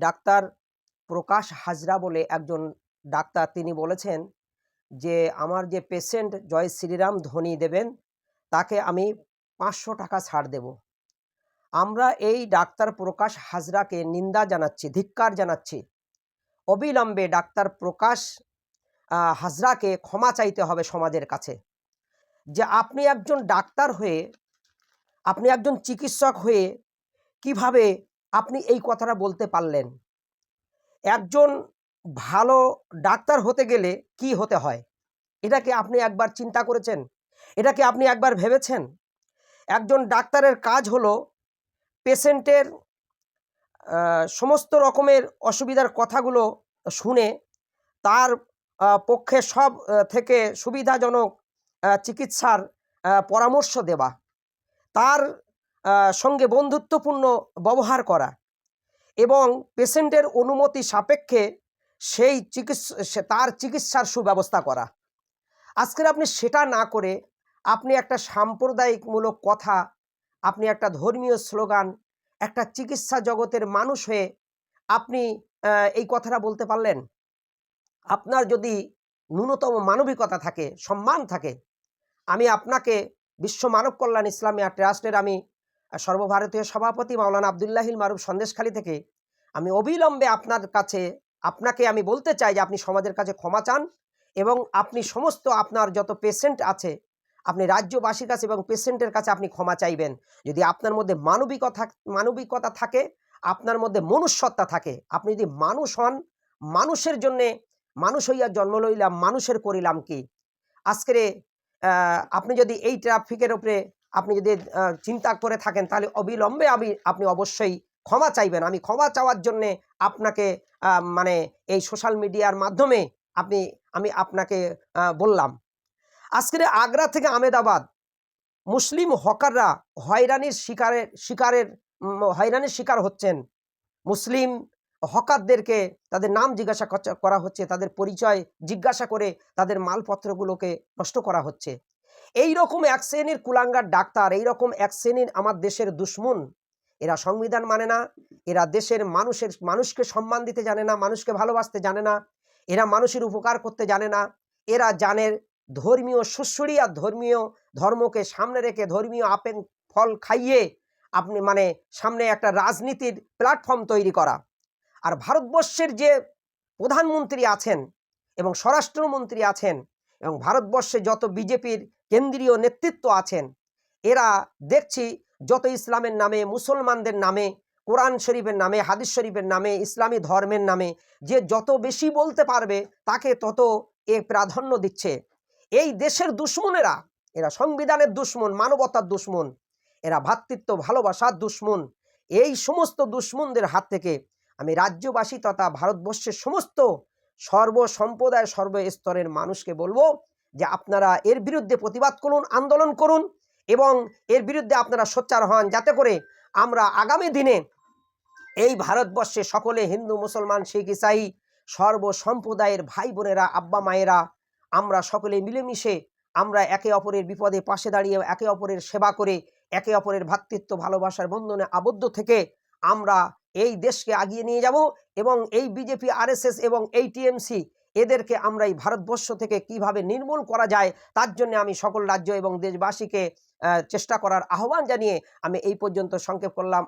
Doctor প্রকাশ হাজরা বলে একজন doctor, তিনি বলেছেন যে আমার যে পেশেন্ট জয় শ্রীরাম ধ্বনি দেবেন তাকে আমি ৫০০ টাকা ছাড় দেব। আমরা এই ডাক্তার প্রকাশ হাজরাকে নিন্দা জানাচ্ছি, ধিক্কার জানাচ্ছি। অবিলম্বে ডাক্তার প্রকাশ হাজরাকে ক্ষমা চাইতে হবে সমাজের কাছে, যে আপনি একজন ডাক্তার হয়ে, আপনি একজন চিকিৎসক হয়ে কিভাবে আপনি এই কথাটা বলতে পারলেন? একজন ভালো ডাক্তার হতে গেলে কি হতে হয়? এটা কি আপনি একবার চিন্তা করেছেন? এটা কি আপনি একবার ভেবেছেন? একজন ডাক্তারের কাজ হলো পেশেন্টের সমস্ত রকমের অসুবিধার কথাগুলো শুনে তার পক্ষে সব থেকে সুবিধাজনক চিকিৎসার পরামর্শ দেওয়া, তার সঙ্গে বন্ধুত্বপূর্ণ ব্যবহার করা এবং পেশেন্টের অনুমতি সাপেক্ষে তার চিকিৎসার সুব্যবস্থা করা। আজকের আপনি সেটা না করে আপনি একটা সাম্প্রদায়িকমূলক কথা, আপনি একটা ধর্মীয় স্লোগান, একটা চিকিৎসা জগতের মানুষ হয়ে আপনি এই কথাটা বলতে পারলেন? আপনার যদি ন্যূনতম মানবিকতা থাকে, সম্মান থাকে, আমি আপনাকে বিশ্ব মানব কল্যাণ ইসলামিয়া ট্রাস্টের আমি সর্বভারতীয় সভাপতি মাওলানা আবদুল্লাহিল মারুফ সন্দেশখালী থেকে আমি অবিলম্বে আপনাকে আমি বলতে চাই যে আপনি সমাজের কাছে ক্ষমা চান এবং আপনি সমস্ত আপনার যত পেশেন্ট আছে আপনি রাজ্যবাসীর কাছে এবং পেশেন্টের কাছে আপনি ক্ষমা চাইবেন। যদি আপনার মধ্যে মানবিকতা থাকে, আপনার মধ্যে মনুষ্যত্বা থাকে, আপনি যদি মানুষ হন, মানুষের জন্যে মানুষ হইয়া জন্ম লইলাম, মানুষের করিলাম কি। আজকের আপনি যদি এই ট্রাফিকের উপরে আপনি যদি চিন্তা করে থাকেন তাহলে অবিলম্বে আপনি অবশ্যই ক্ষমা চাইবেন। আমি ক্ষমা চাওয়ার জন্যে আপনাকে মানে এই সোশ্যাল মিডিয়ার মাধ্যমে আমি আপনাকে বললাম। আজকের আগ্রা থেকে আহমেদাবাদ মুসলিম হকাররা হয়রানির শিকার হচ্ছেন। মুসলিম হকারদেরকে তাদের নাম জিজ্ঞাসা করা হচ্ছে, তাদের পরিচয় জিজ্ঞাসা করে তাদের মালপত্রগুলোকে নষ্ট করা হচ্ছে। এই রকম এক শ্রেণীর কুলাঙ্গার ডাক্তার, এই রকম এক শ্রেণীর আমার দেশের দুশ্মন, এরা সংবিধান মানে না, এরা দেশের মানুষকে সম্মান দিতে জানে না, মানুষকে ভালোবাসতে জানে না, এরা মানুষের উপকার করতে জানে না। এরা জানে ধর্মীয় সুশ্রী আর ধর্মকে সামনে রেখে ধর্মীয় আপেল ফল খাইয়ে আপনি মানে সামনে একটা রাজনীতির প্ল্যাটফর্ম তৈরি করা। আর ভারতবর্ষের যে প্রধানমন্ত্রী আছেন এবং স্বরাষ্ট্রমন্ত্রী আছেন এবং ভারতবর্ষে যত বিজেপির কেন্দ্রীয় নেতৃত্ব আছেন, এরা দেখছি যত ইসলামের নামে, মুসলমানদের নামে, কোরআন শরীফের নামে, হাদিস শরীফের নামে, ইসলামী ধর্মের নামে যে যত বেশি বলতে পারবে তাকে তত প্রাধান্য দিচ্ছে। এই দেশের দুশ্মনেরা, এরা সংবিধানের দুশ্মন, মানবতার দুশ্মন, এরা ভ্রাতৃত্ব ভালোবাসার দুশ্মন। এই সমস্ত দুশ্মনদের হাত থেকে আমি রাজ্যবাসী তথা ভারতবর্ষের সমস্ত সর্বসম্প্রদায় সর্বস্তরের মানুষকে বলবো যে আপনারা এর বিরুদ্ধে প্রতিবাদ করুন, আন্দোলন করুন এবং এর বিরুদ্ধে আপনারা সোচ্চার হন, যাতে করে আমরা আগামী দিনে এই ভারতবর্ষে সকলে হিন্দু, মুসলমান, শিখ, ইসাই সর্বসম্প্রদায়ের ভাই বোনেরা, আব্বা মায়েরা, আমরা সকলে মিলেমিশে আমরা একে অপরের বিপদে পাশে দাঁড়িয়ে একে অপরের সেবা করে একে অপরের ভ্রাতৃত্ব ভালোবাসার বন্ধনে আবদ্ধ থেকে আমরা এই দেশকে এগিয়ে নিয়ে যাব এবং এই বিজেপি, আরএসএস এবং এই টিএমসি এদেরকে আমরা এই ভারতবর্ষ থেকে কিভাবে নির্মূল করা যায় তার জন্য আমি সকল রাজ্য এবং দেশবাসীকে চেষ্টা করার আহ্বান জানিয়ে আমি এই পর্যন্ত সংক্ষেপ করলাম।